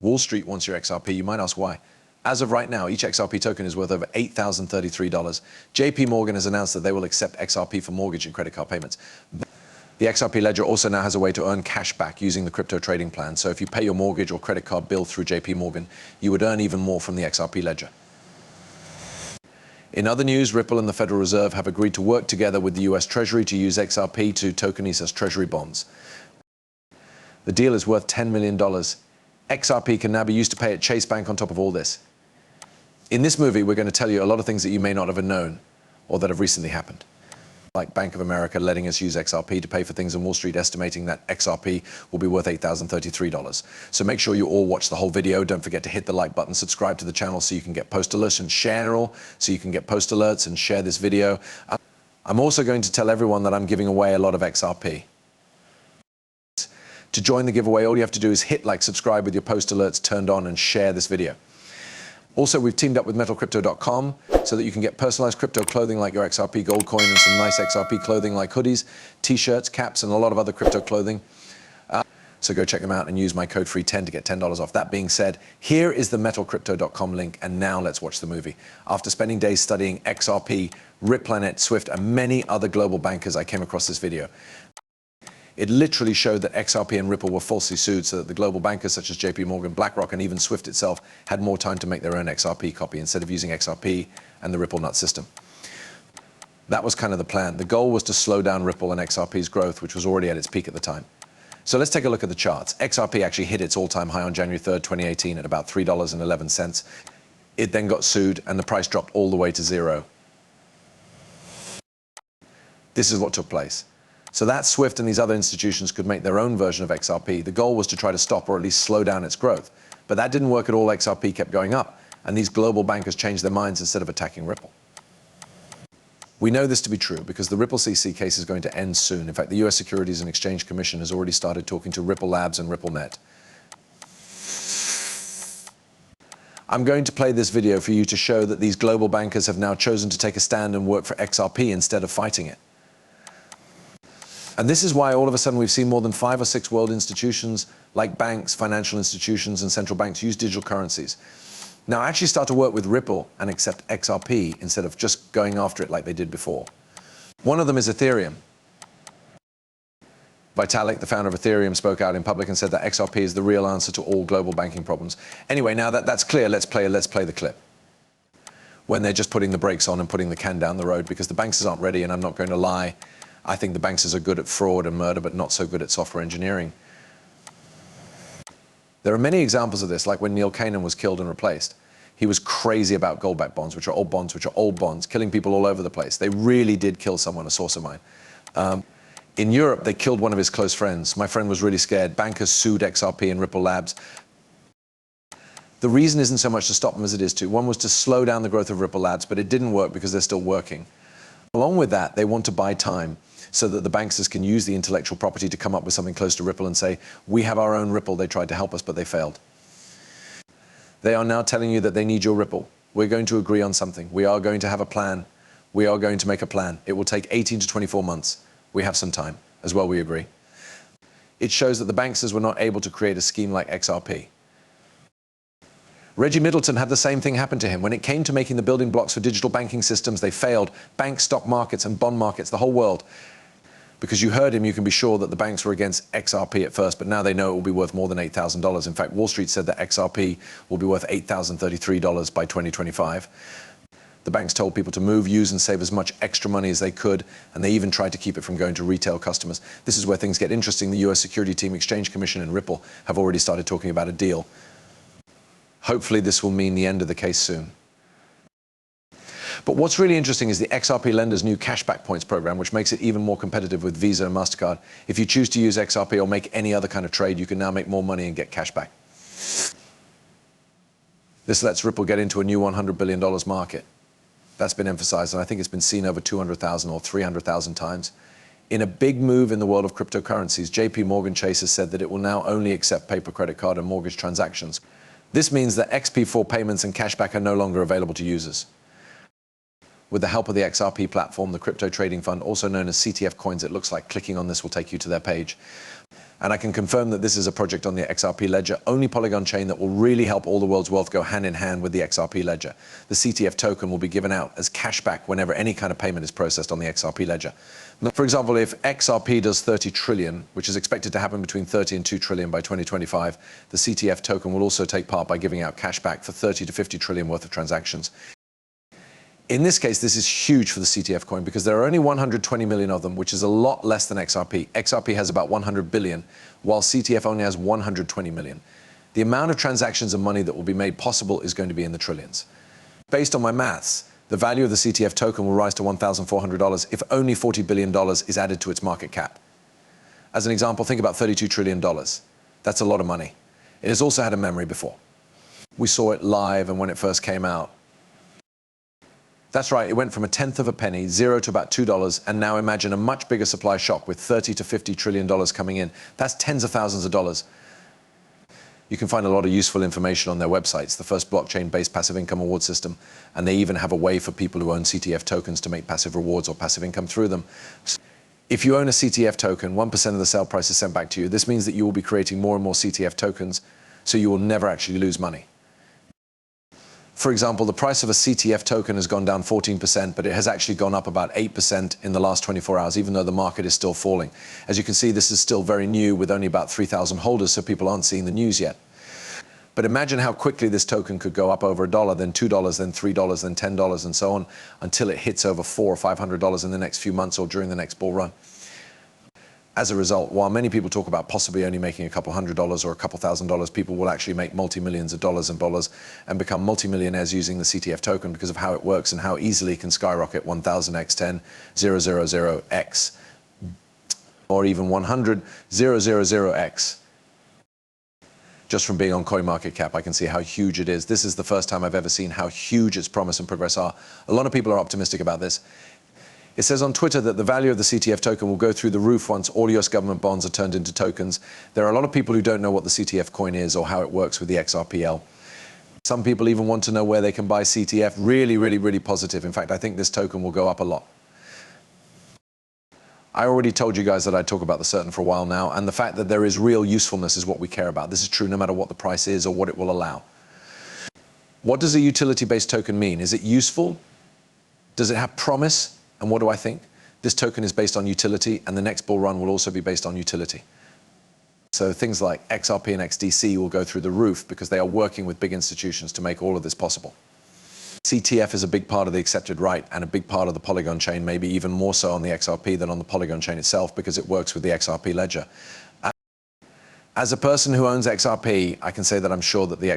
Wall Street wants your XRP. You might ask why. As of right now, each XRP token is worth over $8,033. JP Morgan has announced that they will accept XRP for mortgage and credit card payments. The XRP ledger also now has a way to earn cash back using the crypto trading plan. So if you pay your mortgage or credit card bill through JP Morgan, you would earn even more from the XRP ledger. In other news, Ripple and the Federal Reserve have agreed to work together with the US Treasury to use XRP to tokenize as Treasury bonds. The deal is worth $10 million. XRP can now be used to pay at Chase Bank on top of all this. In this movie, we're going to tell you a lot of things that you may not have known or that have recently happened. Like Bank of America letting us use XRP to pay for things on Wall Street, estimating that XRP will be worth $8,033. So make sure you all watch the whole video. Don't forget to hit the like button, subscribe to the channel so you can get post alerts, and share all so you can get post alerts and share this video. I'm also going to tell everyone that I'm giving away a lot of XRP. To join the giveaway, all you have to do is hit like, subscribe with your post alerts turned on, and share this video. Also, we've teamed up with metalcrypto.com so that you can get personalized crypto clothing like your XRP gold coin and some nice XRP clothing like hoodies, t-shirts, caps, and a lot of other crypto clothing. So go check them out and use my code FREE10 to get $10 off. That being said, here is the metalcrypto.com link, and now let's watch the movie. After spending days studying XRP, Ripple, Swift, and many other global bankers, I came across this video. It literally showed that XRP and Ripple were falsely sued so that the global bankers such as JP Morgan, BlackRock, and even Swift itself had more time to make their own XRP copy instead of using XRP and the Ripple nut system. That was kind of the plan. The goal was to slow down Ripple and XRP's growth, which was already at its peak at the time. So let's take a look at the charts. XRP actually hit its all-time high on January 3rd, 2018 at about $3.11. It then got sued and the price dropped all the way to zero. This is what took place. So that Swift and these other institutions could make their own version of XRP. The goal was to try to stop or at least slow down its growth. But that didn't work at all. XRP kept going up, and these global bankers changed their minds instead of attacking Ripple. We know this to be true because the Ripple CC case is going to end soon. In fact, the US Securities and Exchange Commission has already started talking to Ripple Labs and RippleNet. I'm going to play this video for you to show that these global bankers have now chosen to take a stand and work for XRP instead of fighting it. And this is why all of a sudden we've seen more than 5 or 6 world institutions like banks, financial institutions, and central banks use digital currencies. Now actually start to work with Ripple and accept XRP instead of just going after it like they did before. One of them is Ethereum. Vitalik, the founder of Ethereum, spoke out in public and said that XRP is the real answer to all global banking problems. Anyway, now that that's clear, let's play the clip. When they're just putting the brakes on and putting the can down the road because the bankers aren't ready, and I'm not going to lie. I think the bankers are good at fraud and murder, but not so good at software engineering. There are many examples of this, like when Neil Canaan was killed and replaced. He was crazy about gold-backed bonds, which are old bonds, killing people all over the place. They really did kill someone, a source of mine. In Europe, they killed one of his close friends. My friend was really scared. Bankers sued XRP and Ripple Labs. The reason isn't so much to stop them as it is to. One was to slow down the growth of Ripple Labs, but it didn't work because they're still working. Along with that, they want to buy time so that the banksters can use the intellectual property to come up with something close to Ripple and say, we have our own Ripple. They tried to help us, but they failed. They are now telling you that they need your Ripple. We're going to agree on something. We are going to have a plan. We are going to make a plan. It will take 18 to 24 months. We have some time. As well, we agree. It shows that the banksters were not able to create a scheme like XRP. Reggie Middleton had the same thing happen to him. When it came to making the building blocks for digital banking systems, they failed. Banks, stock markets, and bond markets, the whole world. Because you heard him, you can be sure that the banks were against XRP at first, but now they know it will be worth more than $8,000. In fact, Wall Street said that XRP will be worth $8,033 by 2025. The banks told people to move, use, and save as much extra money as they could, and they even tried to keep it from going to retail customers. This is where things get interesting. The US Security Team, Exchange Commission, and Ripple have already started talking about a deal. Hopefully this will mean the end of the case soon. But what's really interesting is the XRP lender's new cashback points program, which makes it even more competitive with Visa and MasterCard. If you choose to use XRP or make any other kind of trade, you can now make more money and get cashback. This lets Ripple get into a new $100 billion market. That's been emphasized, and I think it's been seen over 200,000 or 300,000 times. In a big move in the world of cryptocurrencies, JP Morgan Chase has said that it will now only accept paper credit card and mortgage transactions. This means that XP4 payments and cashback are no longer available to users. With the help of the XRP platform, the crypto trading fund, also known as CTF Coins, it looks like clicking on this will take you to their page. And I can confirm that this is a project on the XRP ledger, only Polygon chain that will really help all the world's wealth go hand in hand with the XRP ledger. The CTF token will be given out as cash back whenever any kind of payment is processed on the XRP ledger. For example, if XRP does 30 trillion, which is expected to happen between 30 and 2 trillion by 2025, the CTF token will also take part by giving out cash back for 30 to 50 trillion worth of transactions. In this case, this is huge for the CTF coin because there are only 120 million of them, which is a lot less than XRP. XRP has about 100 billion, while CTF only has 120 million. The amount of transactions and money that will be made possible is going to be in the trillions. Based on my maths, the value of the CTF token will rise to $1,400 if only $40 billion is added to its market cap. As an example, think about $32 trillion. That's a lot of money. It has also had a memory before. We saw it live and when it first came out. That's right, it went from a tenth of a penny, zero, to about $2, and now imagine a much bigger supply shock with $30 to $50 trillion coming in. That's tens of thousands of dollars. You can find a lot of useful information on their websites, the first blockchain-based passive income award system, and they even have a way for people who own CTF tokens to make passive rewards or passive income through them. If you own a CTF token, 1% of the sale price is sent back to you. This means that you will be creating more and more CTF tokens, so you will never actually lose money. For example, the price of a CTF token has gone down 14%, but it has actually gone up about 8% in the last 24 hours, even though the market is still falling. As you can see, this is still very new with only about 3,000 holders, so people aren't seeing the news yet. But imagine how quickly this token could go up over $1, then $2, then $3, then $10, and so on, until it hits over $400 or $500 in the next few months or during the next bull run. As a result, while many people talk about possibly only making a couple $100 or a couple $1,000, people will actually make multi-millions of dollars and become multi-millionaires using the CTF token because of how it works and how easily it can skyrocket 1000x10, 000x, or even 100, 000x. Just from being on CoinMarketCap, I can see how huge it is. This is the first time I've ever seen how huge its promise and progress are. A lot of people are optimistic about this. It says on Twitter that the value of the CTF token will go through the roof once all US government bonds are turned into tokens. There are a lot of people who don't know what the CTF coin is or how it works with the XRPL. Some people even want to know where they can buy CTF. Really positive. In fact, I think this token will go up a lot. I already told you guys that I'd talk about the certain for a while now, and the fact that there is real usefulness is what we care about. This is true no matter what the price is or what it will allow. What does a utility-based token mean? Is it useful? Does it have promise? And what do I think? This token is based on utility, and the next bull run will also be based on utility. So things like XRP and XDC will go through the roof because they are working with big institutions to make all of this possible. CTF is a big part of the accepted right and a big part of the Polygon chain, maybe even more so on the XRP than on the Polygon chain itself because it works with the XRP ledger. As a person who owns XRP, I can say that I'm sure that the